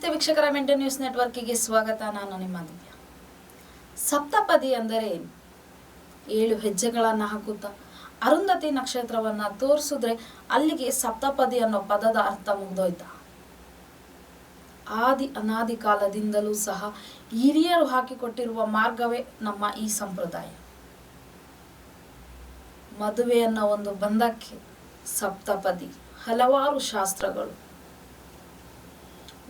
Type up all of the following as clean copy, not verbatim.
ನಮಸ್ತೆ ವೀಕ್ಷಕರ mental news ನೆಟ್ವರ್ಕಿಗೆ ಸ್ವಾಗತ. ನಾನು ನಿಮ್ಮ ದಿವ್ಯ. ಸಪ್ತಪದಿ ಅಂದರೆ ಏನು? 7 ಹೆಜ್ಜೆಗಳನ್ನು ಹಾಕುತ್ತಾ ಅರುಂಧತಿ ನಕ್ಷತ್ರವನ್ನ ತೋರಿಸಿದ್ರೆ ಅಲ್ಲಿಗೆ ಸಪ್ತಪದಿ ಅನ್ನೋ ಪದದ ಅರ್ಥ ಮುಗ್ದೋಯ್ತಾ? ಆದಿ ಅನಾದಿ ಕಾಲದಿಂದಲೂ ಸಹ ಹಿರಿಯರು ಹಾಕಿಕೊಟ್ಟಿರುವ ಮಾರ್ಗವೇ ನಮ್ಮ ಈ ಸಂಪ್ರದಾಯ. ಮದುವೆ ಅನ್ನೋ ಒಂದು ಬಂಧಕ್ಕೆ ಸಪ್ತಪದಿ, ಹಲವಾರು ಶಾಸ್ತ್ರಗಳು.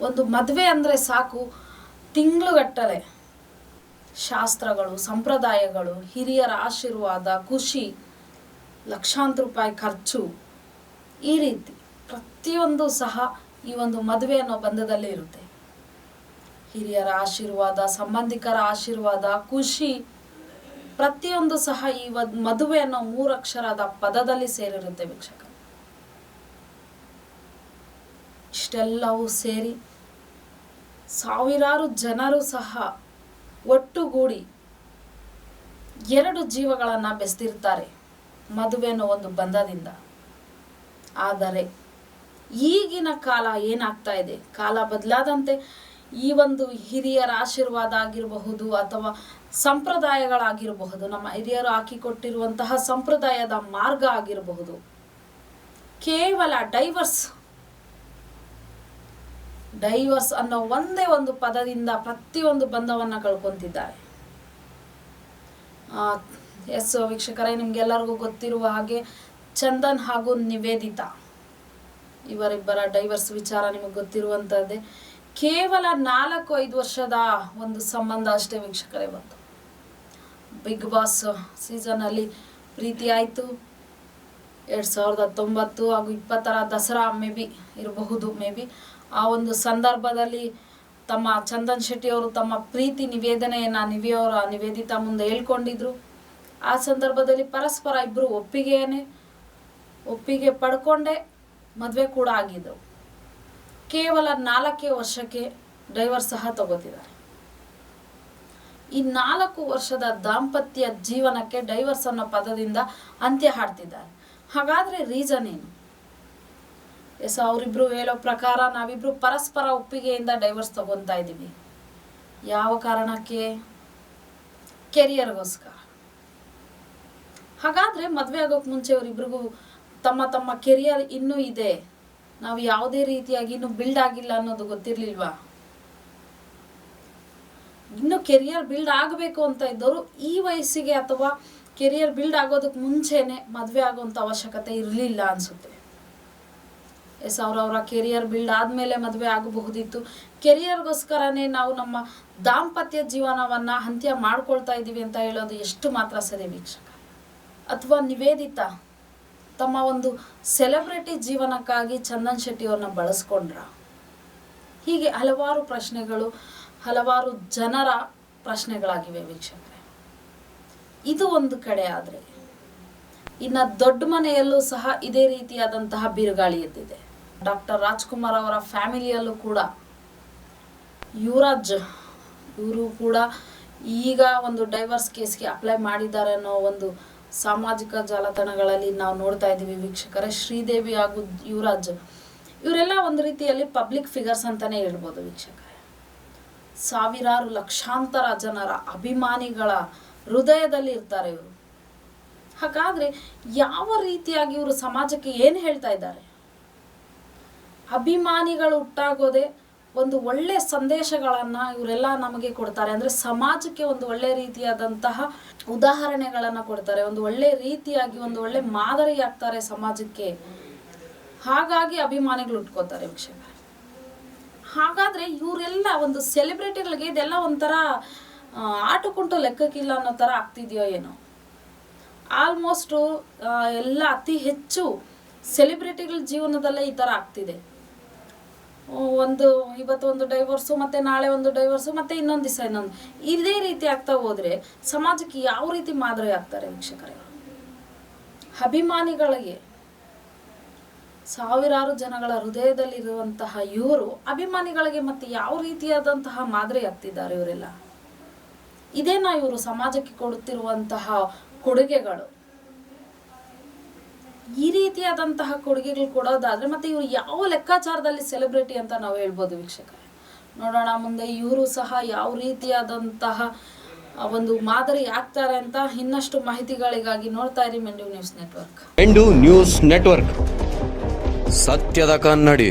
ಒಂದು ಮದುವೆ ಅಂದರೆ ಸಾಕು, ತಿಂಗಳುಗಟ್ಟಲೆ ಶಾಸ್ತ್ರಗಳು, ಸಂಪ್ರದಾಯಗಳು, ಹಿರಿಯರ ಆಶೀರ್ವಾದ, ಖುಷಿ, ಲಕ್ಷಾಂತರ ರೂಪಾಯಿ ಖರ್ಚು, ಈ ರೀತಿ ಪ್ರತಿಯೊಂದು ಸಹ ಈ ಒಂದು ಮದುವೆ ಅನ್ನೋ ಬಂಧದಲ್ಲಿ ಇರುತ್ತೆ. ಹಿರಿಯರ ಆಶೀರ್ವಾದ, ಸಂಬಂಧಿಕರ ಆಶೀರ್ವಾದ, ಖುಷಿ, ಪ್ರತಿಯೊಂದು ಸಹ ಈ ಮದುವೆ ಅನ್ನೋ 3 ಅಕ್ಷರದ ಪದದಲ್ಲಿ ಸೇರಿರುತ್ತೆ ವೀಕ್ಷಕ. ಇಷ್ಟೆಲ್ಲವೂ ಸೇರಿ ಸಾವಿರಾರು ಜನರು ಸಹ ಒಟ್ಟುಗೂಡಿ 2 ಜೀವಗಳನ್ನು ಬೆಸ್ತಿರ್ತಾರೆ ಮದುವೆ ಅನ್ನೋ ಒಂದು ಬಂಧದಿಂದ. ಆದರೆ ಈಗಿನ ಕಾಲ ಏನಾಗ್ತಾ ಇದೆ, ಕಾಲ ಬದಲಾದಂತೆ ಈ ಒಂದು ಹಿರಿಯರ ಆಶೀರ್ವಾದ ಆಗಿರಬಹುದು ಅಥವಾ ಸಂಪ್ರದಾಯಗಳಾಗಿರಬಹುದು, ನಮ್ಮ ಹಿರಿಯರು ಹಾಕಿಕೊಟ್ಟಿರುವಂತಹ ಸಂಪ್ರದಾಯದ ಮಾರ್ಗ ಆಗಿರಬಹುದು, ಕೇವಲ ಡೈವರ್ಸ್ ಅನ್ನೋ ಒಂದೇ ಒಂದು ಪದದಿಂದ ಪ್ರತಿಯೊಂದು ಬಂಧವನ್ನ ಕಳ್ಕೊಂತಿದ್ದಾರೆ. ಎಸ್ ವೀಕ್ಷಕರೇ, ನಿಮ್ಗೆಲ್ಲರಿಗೂ ಗೊತ್ತಿರುವ ಹಾಗೆ ಚಂದನ್ ಹಾಗೂ ನಿವೇದಿತಾ ಇವರಿಬ್ಬರ ಡೈವರ್ಸ್ ವಿಚಾರ ನಿಮಗೆ ಗೊತ್ತಿರುವಂಥದ್ದೇ. ಕೇವಲ 4-5 ವರ್ಷದ ಒಂದು ಸಂಬಂಧ ಅಷ್ಟೇ ವೀಕ್ಷಕರೇ. ಬಂತು ಬಿಗ್ ಬಾಸ್ ಸೀಸನಲ್ಲಿ ಪ್ರೀತಿ ಆಯಿತು. 2019 ಹಾಗೂ 2020 ದಸರಾ ಇರಬಹುದು ಮೇ ಬಿ ಆ ಒಂದು ಸಂದರ್ಭದಲ್ಲಿ ತಮ್ಮ ಚಂದನ್ ಶೆಟ್ಟಿ ಅವರು ತಮ್ಮ ಪ್ರೀತಿ ನಿವೇದನೆಯನ್ನು ನಿವೇದಿತಾ ಮುಂದೆ ಹೇಳ್ಕೊಂಡಿದ್ರು. ಆ ಸಂದರ್ಭದಲ್ಲಿ ಪರಸ್ಪರ ಇಬ್ಬರು ಒಪ್ಪಿಗೆ ಪಡ್ಕೊಂಡೇ ಮದುವೆ ಕೂಡ ಆಗಿದ್ರು. ಕೇವಲ 4 ವರ್ಷಕ್ಕೆ ಡೈವರ್ಸ್ ಸಹ ತಗೋತಿದ್ದಾರೆ. ಈ 4 ವರ್ಷದ ದಾಂಪತ್ಯ ಜೀವನಕ್ಕೆ ಡೈವರ್ಸ್ ಅನ್ನೋ ಪದದಿಂದ ಅಂತ್ಯ ಹಾಡ್ತಿದ್ದಾರೆ. ಹಾಗಾದ್ರೆ ರೀಸನ್ ಏನು? ಎಸ್, ಅವರಿಬ್ರು ಹೇಳೋ ಪ್ರಕಾರ ನಾವಿಬ್ರು ಪರಸ್ಪರ ಒಪ್ಪಿಗೆಯಿಂದ ಡೈವರ್ಸ್ ತಗೊಂತಾ ಇದ್ದೀವಿ. ಯಾವ ಕಾರಣಕ್ಕೆ? ಕೆರಿಯರ್ಗೋಸ್ಕರ. ಹಾಗಾದ್ರೆ ಮದುವೆ ಆಗೋಕೆ ಮುಂಚೆ ಅವರಿಬ್ರಿಗೂ ತಮ್ಮ ಕೆರಿಯರ್ ಇನ್ನೂ ಇದೆ, ನಾವು ಯಾವುದೇ ರೀತಿಯಾಗಿ ಇನ್ನೂ ಬಿಲ್ಡ್ ಆಗಿಲ್ಲ ಅನ್ನೋದು ಗೊತ್ತಿರ್ಲಿಲ್ವಾ? ಇನ್ನು ಕೆರಿಯರ್ ಬಿಲ್ಡ್ ಆಗಬೇಕು ಅಂತ ಇದ್ದವರು ಈ ವಯಸ್ಸಿಗೆ ಅಥವಾ ಕೆರಿಯರ್ ಬಿಲ್ಡ್ ಆಗೋದಕ್ಕೆ ಮುಂಚೆನೆ ಮದುವೆ ಆಗುವಂಥ ಅವಶ್ಯಕತೆ ಇರಲಿಲ್ಲ ಅನ್ಸುತ್ತೆ. ಎಸ್, ಅವರವರ ಕೆರಿಯರ್ ಬಿಲ್ಡ್ ಆದಮೇಲೆ ಮದುವೆ ಆಗಬಹುದಿತ್ತು. ಕೆರಿಯರ್ಗೋಸ್ಕರನೇ ನಾವು ನಮ್ಮ ದಾಂಪತ್ಯ ಜೀವನವನ್ನು ಅಂತ್ಯ ಮಾಡ್ಕೊಳ್ತಾ ಇದ್ದೀವಿ ಅಂತ ಹೇಳೋದು ಎಷ್ಟು ಮಾತ್ರ ಸರಿ ವೀಕ್ಷಕ? ಅಥವಾ ನಿವೇದಿತಾ ತಮ್ಮ ಒಂದು ಸೆಲೆಬ್ರಿಟಿ ಜೀವನಕ್ಕಾಗಿ ಚಂದನ್ ಶೆಟ್ಟಿ ಅವ್ರನ್ನ ಬಳಸ್ಕೊಂಡ್ರ? ಹೀಗೆ ಹಲವಾರು ಪ್ರಶ್ನೆಗಳು, ಹಲವಾರು ಜನರ ಪ್ರಶ್ನೆಗಳಾಗಿವೆ ವೀಕ್ಷಕರೇ. ಇದು ಒಂದು ಕಡೆ ಆದರೆ ಇನ್ನು ದೊಡ್ಡ ಮನೆಯಲ್ಲೂ ಸಹ ಇದೇ ರೀತಿಯಾದಂತಹ ಬಿರುಗಾಳಿ ಎದ್ದಿದೆ. ಡಾಕ್ಟರ್ ರಾಜ್ಕುಮಾರ್ ಅವರ ಫ್ಯಾಮಿಲಿಯಲ್ಲೂ ಕೂಡ ಯುವರಾಜ್ ಇವರು ಕೂಡ ಈಗ ಒಂದು ಡೈವರ್ಸ್ ಕೇಸ್ಗೆ ಅಪ್ಲೈ ಮಾಡಿದ್ದಾರೆ ಅನ್ನೋ ಒಂದು ಸಾಮಾಜಿಕ ಜಾಲತಾಣಗಳಲ್ಲಿ ನಾವು ನೋಡ್ತಾ ಇದ್ದೀವಿ ವೀಕ್ಷಕರೇ. ಶ್ರೀದೇವಿ ಹಾಗೂ ಯುವರಾಜ್ ಇವರೆಲ್ಲ ಒಂದು ರೀತಿಯಲ್ಲಿ ಪಬ್ಲಿಕ್ ಫಿಗರ್ಸ್ ಅಂತಾನೆ ಹೇಳ್ಬೋದು ವೀಕ್ಷಕರೇ. ಸಾವಿರಾರು ಲಕ್ಷಾಂತರ ಜನರ ಅಭಿಮಾನಿಗಳ ಹೃದಯದಲ್ಲಿ ಇರ್ತಾರೆ ಇವರು. ಹಾಗಾದ್ರೆ ಯಾವ ರೀತಿಯಾಗಿ ಇವರು ಸಮಾಜಕ್ಕೆ ಏನು ಹೇಳ್ತಾ ಇದ್ದಾರೆ? ಅಭಿಮಾನಿಗಳು ಹುಟ್ಟಾಗೋದೆ ಒಂದು ಒಳ್ಳೆ ಸಂದೇಶಗಳನ್ನ ಇವರೆಲ್ಲ ನಮಗೆ ಕೊಡ್ತಾರೆ. ಅಂದ್ರೆ ಸಮಾಜಕ್ಕೆ ಒಂದು ಒಳ್ಳೆ ರೀತಿಯಾದಂತಹ ಉದಾಹರಣೆಗಳನ್ನ ಕೊಡ್ತಾರೆ, ಒಂದು ಒಳ್ಳೆ ರೀತಿಯಾಗಿ ಒಂದು ಒಳ್ಳೆ ಮಾದರಿ ಆಗ್ತಾರೆ ಸಮಾಜಕ್ಕೆ. ಹಾಗಾಗಿ ಅಭಿಮಾನಿಗಳು ಉಟ್ಕೋತಾರೆ ವೀಕ್ಷಕ. ಹಾಗಾದ್ರೆ ಇವರೆಲ್ಲ ಒಂದು ಸೆಲೆಬ್ರಿಟಿಗಳಿಗೆ ಇದೆಲ್ಲ ಒಂಥರ ಆಟಕ್ಕುಂಟು ಲೆಕ್ಕಕ್ಕಿಲ್ಲ ಅನ್ನೋ ತರ ಆಗ್ತಿದೆಯೋ ಏನೋ. ಆಲ್ಮೋಸ್ಟ್ ಎಲ್ಲ ಅತಿ ಹೆಚ್ಚು ಸೆಲೆಬ್ರಿಟಿಗಳ ಜೀವನದಲ್ಲೇ ಈ ತರ ಆಗ್ತಿದೆ. ಇವತ್ತು ಒಂದು ಡೈವರ್ಸು, ಮತ್ತೆ ನಾಳೆ ಒಂದು ಡೈವರ್ಸು, ಮತ್ತೆ ಇನ್ನೊಂದು ದಿವಸ ಇನ್ನೊಂದು, ಇದೇ ರೀತಿ ಆಗ್ತಾ ಹೋದ್ರೆ ಸಮಾಜಕ್ಕೆ ಯಾವ ರೀತಿ ಮಾದರಿ ಆಗ್ತಾರೆ ವೀಕ್ಷಕರೇ? ಅಭಿಮಾನಿಗಳಿಗೆ, ಸಾವಿರಾರು ಜನಗಳ ಹೃದಯದಲ್ಲಿರುವಂತಹ ಇವರು ಅಭಿಮಾನಿಗಳಿಗೆ ಮತ್ತೆ ಯಾವ ರೀತಿಯಾದಂತಹ ಮಾದರಿ ಆಗ್ತಿದ್ದಾರೆ ಇವರೆಲ್ಲ? ಇದೇನಾ ಇವರು ಸಮಾಜಕ್ಕೆ ಕೊಡುತ್ತಿರುವಂತಹ ಕೊಡುಗೆಗಳು? ಈ ರೀತಿಯಾದಂತಹ ಕೊಡುಗೆಗಳು ಕೊಡೋದಾದ್ರೆ ಮತ್ತೆ ಇವರು ಯಾವ ಲೆಕ್ಕಾಚಾರದಲ್ಲಿ ಸೆಲೆಬ್ರಿಟಿ ಅಂತ ನಾವು ಹೇಳ್ಬೋದು ವೀಕ್ಷಕರೇ? ನೋಡೋಣ ಮುಂದೆ ಇವರು ಸಹ ಯಾವ ರೀತಿಯಾದಂತಹ ಒಂದು ಮಾದರಿ ಆಗ್ತಾರೆ ಅಂತ. ಇನ್ನಷ್ಟು ಮಾಹಿತಿಗಳಿಗಾಗಿ ನೋಡ್ತಾ ಇರಿ ಮೆಂಡು ನ್ಯೂಸ್ ನೆಟ್ವರ್ಕ್. ಮೆಂಡು ನ್ಯೂಸ್ ನೆಟ್ವರ್ಕ್, ಸತ್ಯದ ಕನ್ನಡಿ.